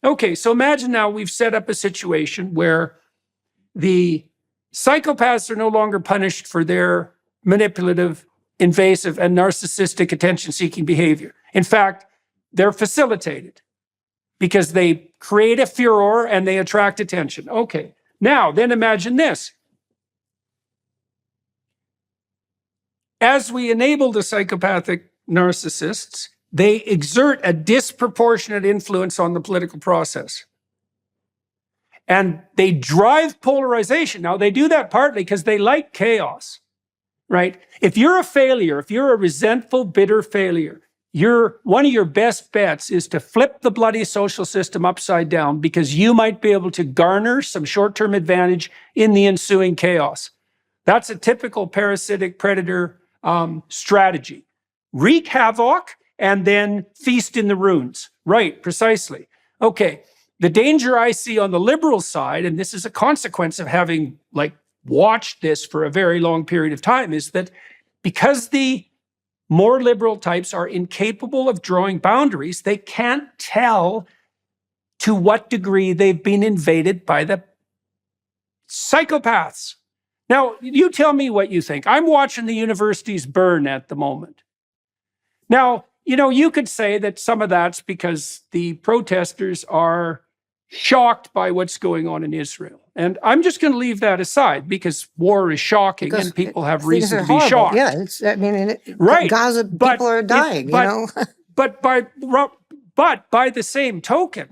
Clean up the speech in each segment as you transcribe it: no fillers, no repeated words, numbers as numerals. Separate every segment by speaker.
Speaker 1: Okay, so imagine now we've set up a situation where the psychopaths are no longer punished for their manipulative, invasive, and narcissistic attention-seeking behavior. In fact, they're facilitated because they create a furor and they attract attention. Okay, now then imagine this. As we enable the psychopathic narcissists, they exert a disproportionate influence on the political process. And they drive polarization. Now, they do that partly because they like chaos, right? If you're a failure, if you're a resentful, bitter failure, one of your best bets is to flip the bloody social system upside down because you might be able to garner some short-term advantage in the ensuing chaos. That's a typical parasitic predator strategy. Wreak havoc and then feast in the ruins. Right, precisely. Okay. The danger I see on the liberal side, and this is a consequence of having watched this for a very long period of time, is that because the more liberal types are incapable of drawing boundaries, they can't tell to what degree they've been invaded by the psychopaths. Now, you tell me what you think. I'm watching the universities burn at the moment. Now, you could say that some of that's because the protesters are shocked by what's going on in Israel. And I'm just going to leave that aside because war is shocking and people have reason to be shocked.
Speaker 2: Yeah,
Speaker 1: right.
Speaker 2: Gaza, people are dying,
Speaker 1: But by the same token,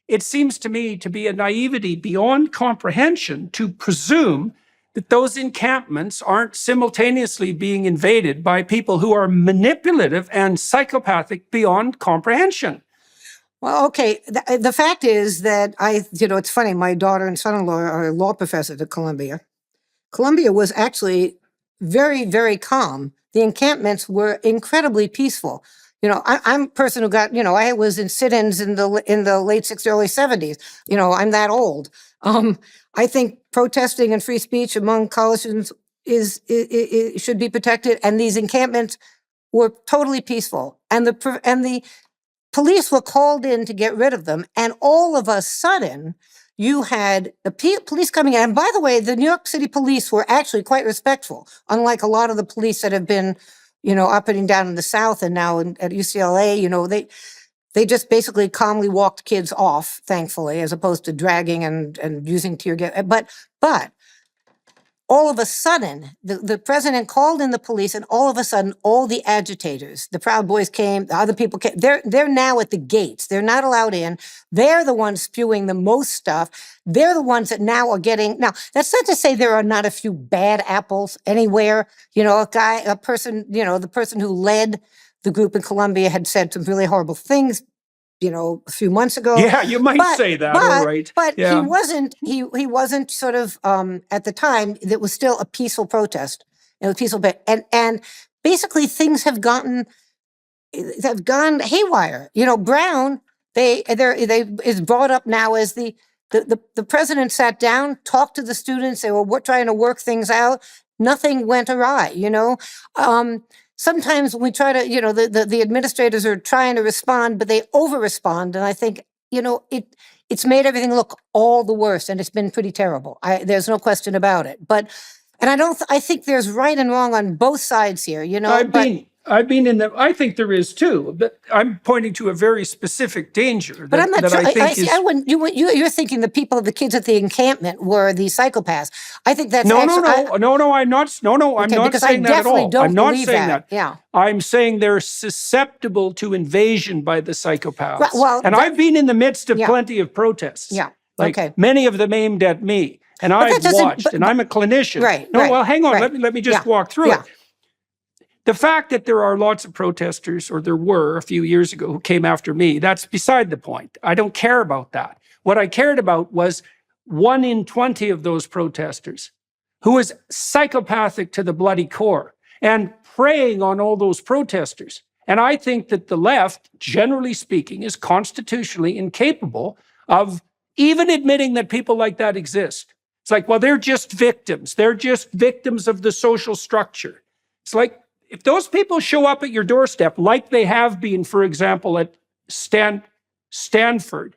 Speaker 1: it seems to me to be a naivety beyond comprehension to presume that those encampments aren't simultaneously being invaded by people who are manipulative and psychopathic beyond comprehension.
Speaker 2: Well, okay. The fact is that it's funny. My daughter and son-in-law are law professors at Columbia. Columbia was actually very, very calm. The encampments were incredibly peaceful. I'm a person who got, I was in sit-ins in the late 60s, early 70s. I'm that old. I think protesting and free speech among college students should be protected, and these encampments were totally peaceful. And the police were called in to get rid of them, and all of a sudden, you had the police coming in. And by the way, the New York City police were actually quite respectful, unlike a lot of the police that have been, up and down in the South and now at UCLA. They just basically calmly walked kids off, thankfully, as opposed to dragging and using tear gas. But all of a sudden, the president called in the police, and all of a sudden, all the agitators, the Proud Boys came, the other people came. They're now at the gates. They're not allowed in. They're the ones spewing the most stuff. They're the ones that now are getting. Now, that's not to say there are not a few bad apples anywhere. The person who led the group in Columbia had said some really horrible things, a few months ago.
Speaker 1: Yeah, you might say that, all right.
Speaker 2: But
Speaker 1: yeah.
Speaker 2: he wasn't sort of, at the time, it was still a peaceful protest. It was peaceful, and basically things have gone haywire. Brown, is brought up now as the president sat down, talked to the students, they were trying to work things out. Nothing went awry, Sometimes when we try to, the administrators are trying to respond, but they over-respond. And I think, it's made everything look all the worse, and it's been pretty terrible. There's no question about it. I think there's right and wrong on both sides here,
Speaker 1: I think there is too, but I'm pointing to a very specific danger.
Speaker 2: But I'm not sure. You're thinking the kids at the encampment were the psychopaths. I think that's
Speaker 1: I'm not saying that at all. I'm not saying that.
Speaker 2: Yeah.
Speaker 1: I'm saying they're susceptible to invasion by the psychopaths. I've been in the midst of plenty of protests.
Speaker 2: Yeah.
Speaker 1: Many of them aimed at me, and I've watched, and I'm a clinician.
Speaker 2: Right.
Speaker 1: Well, hang on.
Speaker 2: Right.
Speaker 1: Let me just walk through it. The fact that there are lots of protesters, or there were a few years ago, who came after me, that's beside the point. I don't care about that. What I cared about was 1 in 20 of those protesters who was psychopathic to the bloody core and preying on all those protesters. And I think that the left, generally speaking, is constitutionally incapable of even admitting that people like that exist. It's like, well, they're just victims. They're just victims of the social structure. It's like, if those people show up at your doorstep, like they have been, for example, at Stanford,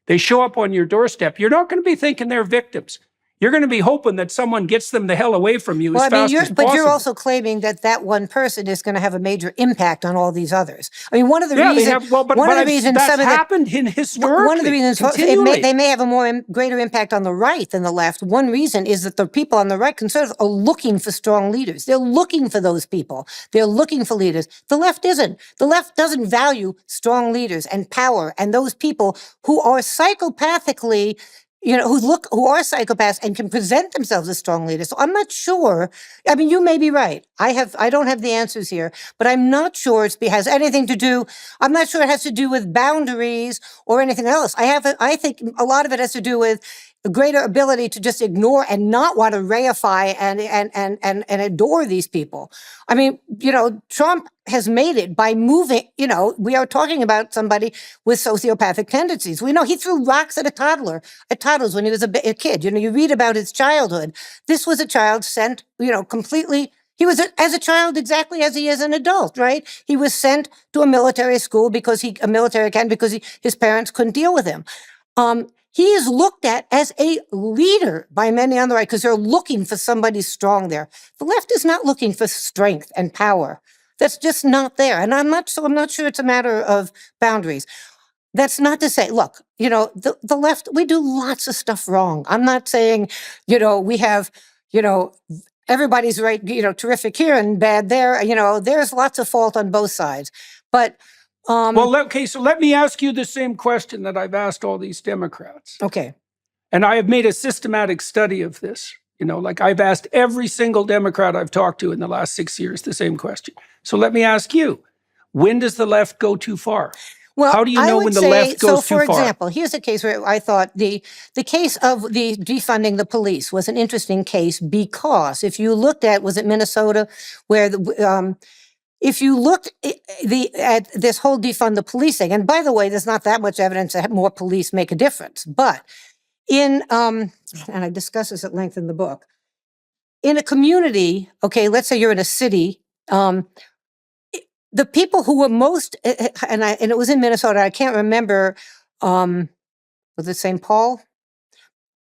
Speaker 1: they show up on your doorstep, you're not going to be thinking they're victims. You're going to be hoping that someone gets them the hell away from you as fast as possible.
Speaker 2: But you're also claiming that that one person is going to have a major impact on all these others. I mean, one of the reasons,
Speaker 1: that's happened historically.
Speaker 2: One of the reasons they may have a greater impact on the right than the left. One reason is that the people on the right, conservatives, are looking for strong leaders. They're looking for those people. They're looking for leaders. The left isn't. The left doesn't value strong leaders and power and those people who are psychopathically, who are psychopaths and can present themselves as strong leaders. So I'm not sure. I mean, you may be right. I don't have the answers here, but I'm not sure it has anything to do. I'm not sure it has to do with boundaries or anything else. I think a lot of it has to do with a greater ability to just ignore and not want to reify and adore these people. I mean, Trump has made it by moving, we are talking about somebody with sociopathic tendencies. We know he threw rocks at toddlers when he was a kid. You read about his childhood. This was a child sent, completely, he was as a child exactly as he is an adult, right? He was sent to a military school because his parents couldn't deal with him. He is looked at as a leader by many on the right because they're looking for somebody strong there. The left is not looking for strength and power. That's just not there. And I'm not sure it's a matter of boundaries. That's not to say, look, the left, we do lots of stuff wrong. I'm not saying, we have, everybody's right, terrific here and bad there. There's lots of fault on both sides. But so
Speaker 1: let me ask you the same question that I've asked all these Democrats.
Speaker 2: Okay.
Speaker 1: And I have made a systematic study of this. I've asked every single Democrat I've talked to in the last 6 years the same question. So let me ask you, when does the left go too far?
Speaker 2: Well,
Speaker 1: how do you know when the left goes too far?
Speaker 2: So, for example, here's a case where I thought the case of the defunding the police was an interesting case because if you looked at, was it Minnesota, where if you looked at this whole defund the police thing, and by the way, there's not that much evidence that more police make a difference, but and I discuss this at length in the book, in a community, okay, let's say you're in a city, the people who were most, and it was in Minnesota, I can't remember, was it St. Paul?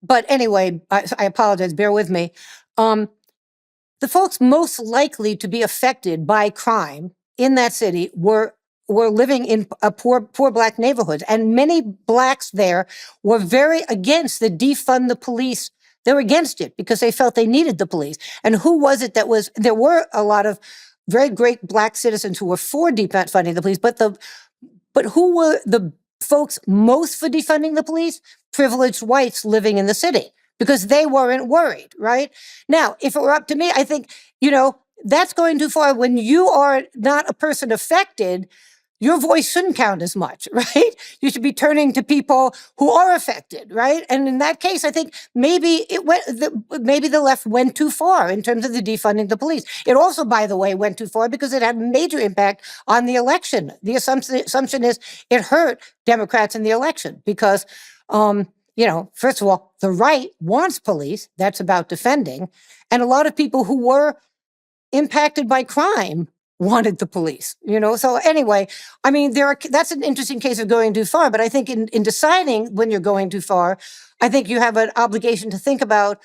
Speaker 2: But anyway, I apologize, bear with me. The folks most likely to be affected by crime in that city were living in a poor Black neighborhoods. And many Blacks there were very against the defund the police. They were against it because they felt they needed the police. And who was it there were a lot of very great Black citizens who were for defunding the police, but who were the folks most for defunding the police? Privileged whites living in the city. Because they weren't worried, right? Now, if it were up to me, I think, that's going too far. When you are not a person affected, your voice shouldn't count as much, right? You should be turning to people who are affected, right? And in that case, I think maybe the left went too far in terms of the defunding the police. It also, by the way, went too far because it had a major impact on the election. The assumption is it hurt Democrats in the election because, first of all, the right wants police. That's about defending. And a lot of people who were impacted by crime wanted the police, So anyway, I mean, that's an interesting case of going too far. But I think in deciding when you're going too far, I think you have an obligation to think about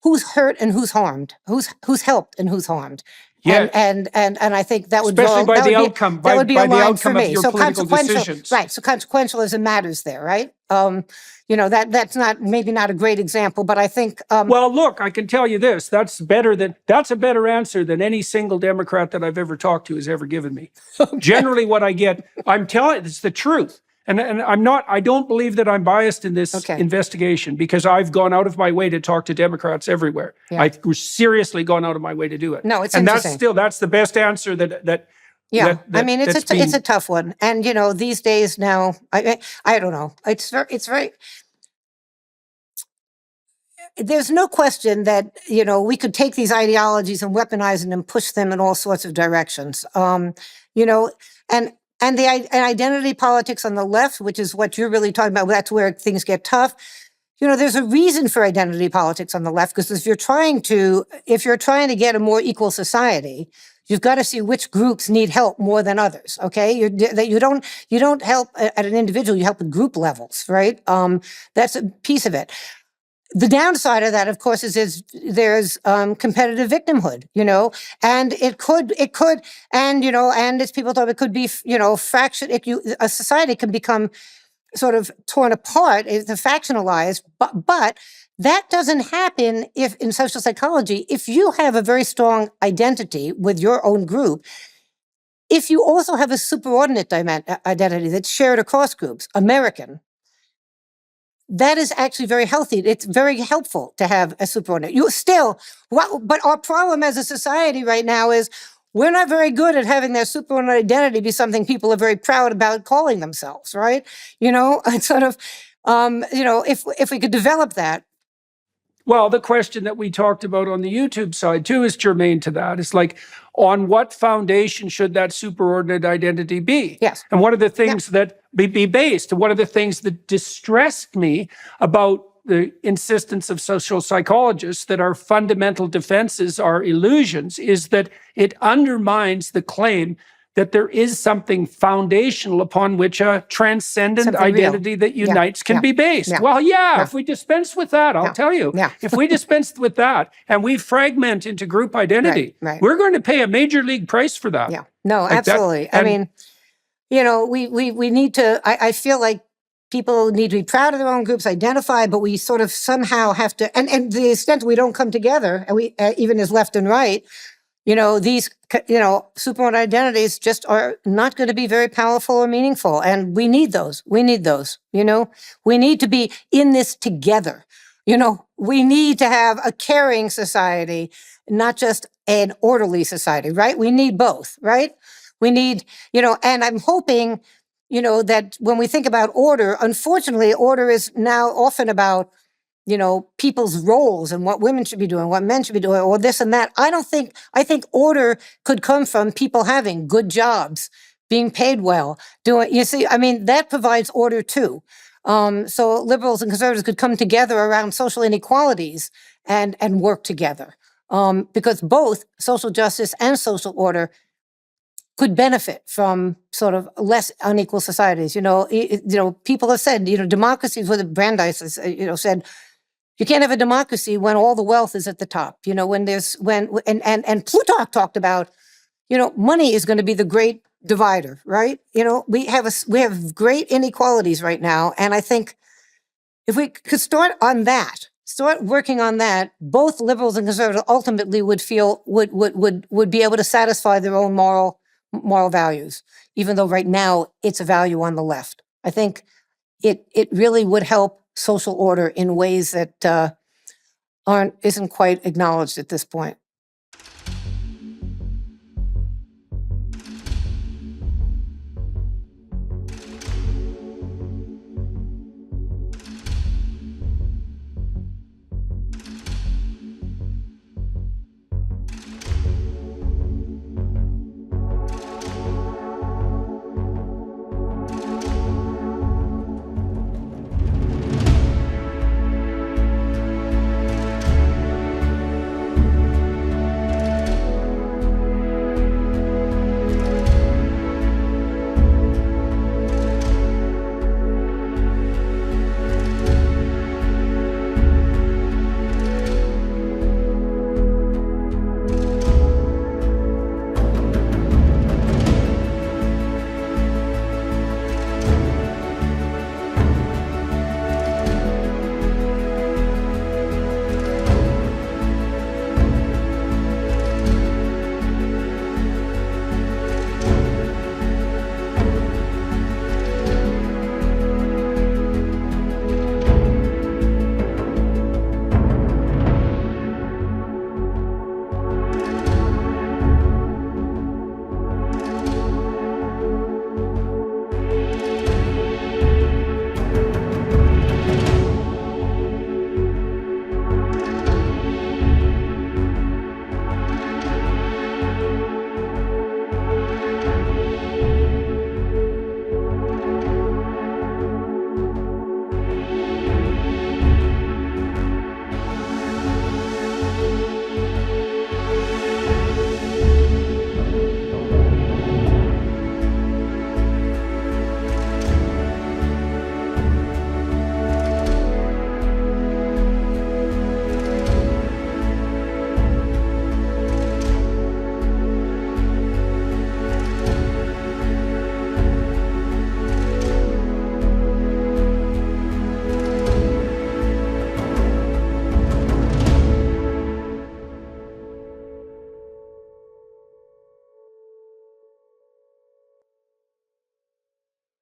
Speaker 2: who's hurt and who's harmed, who's helped and who's harmed. Yeah. And I think that would
Speaker 1: especially by the outcome of your political decisions.
Speaker 2: Right. So consequentialism matters there, right? That's maybe not a great example, but I think
Speaker 1: well, look, I can tell you this, that's a better answer than any single Democrat that I've ever talked to has ever given me. Okay. Generally what I get, I'm telling it's the truth. And I don't believe that I'm biased in this investigation because I've gone out of my way to talk to Democrats everywhere. Yeah. I've seriously gone out of my way to do it.
Speaker 2: No, it's interesting.
Speaker 1: And that's the best answer that
Speaker 2: I mean, it's a tough one. And, these days now, I don't know. It's very, there's no question that, we could take these ideologies and weaponize them and push them in all sorts of directions. And the identity politics on the left, which is what you're really talking about, that's where things get tough. There's a reason for identity politics on the left, because if you're trying to get a more equal society, You've got to see which groups need help more than others. Okay, you don't help at an individual. You help at group levels, right? That's a piece of it. The downside of that, of course, is there's competitive victimhood, and it could, and as people thought, it could be, fraction. A society can become sort of torn apart, the factionalized, but that doesn't happen if in social psychology, if you have a very strong identity with your own group, if you also have a superordinate identity that's shared across groups, American, that is actually very healthy. It's very helpful to have a superordinate. But our problem as a society right now is we're not very good at having their superordinate identity be something people are very proud about calling themselves, right? It's sort of, if we could develop that.
Speaker 1: Well, the question that we talked about on the YouTube side too is germane to that. It's like, on what foundation should that superordinate identity be?
Speaker 2: Yes.
Speaker 1: And what are the things that be based? And one of the things that distressed me about the insistence of social psychologists that our fundamental defenses are illusions is that it undermines the claim that there is something foundational upon which a transcendent
Speaker 2: Something
Speaker 1: identity
Speaker 2: real.
Speaker 1: that unites can be based.
Speaker 2: Yeah.
Speaker 1: Well,
Speaker 2: Yeah.
Speaker 1: if we dispense with that, I'll tell you, if we dispense with that and we fragment into group identity, we're going to pay a major league price for that.
Speaker 2: Yeah, no,
Speaker 1: Like
Speaker 2: absolutely.
Speaker 1: that,
Speaker 2: I mean, we need to, I feel like people need to be proud of their own groups, identify, but we sort of somehow have to, and the extent we don't come together, and we, even as left and right, these, superordinate identities just are not going to be very powerful or meaningful. And we need those. We need those, we need to be in this together. We need to have a caring society, not just an orderly society, right? We need both, right? We need, and I'm hoping, that when we think about order, unfortunately, order is now often about, people's roles and what women should be doing, what men should be doing, or this and that. I think order could come from people having good jobs, being paid well, that provides order too. So liberals and conservatives could come together around social inequalities and work together. Because both social justice and social order could benefit from sort of less unequal societies. People have said, democracies with Brandeis has, said, you can't have a democracy when all the wealth is at the top. And Plutarch talked about, money is going to be the great divider, right? We have great inequalities right now, and I think if we could start working on that, both liberals and conservatives ultimately would be able to satisfy their own moral values, even though right now it's a value on the left. I think it really would help social order in ways that isn't quite acknowledged at this point.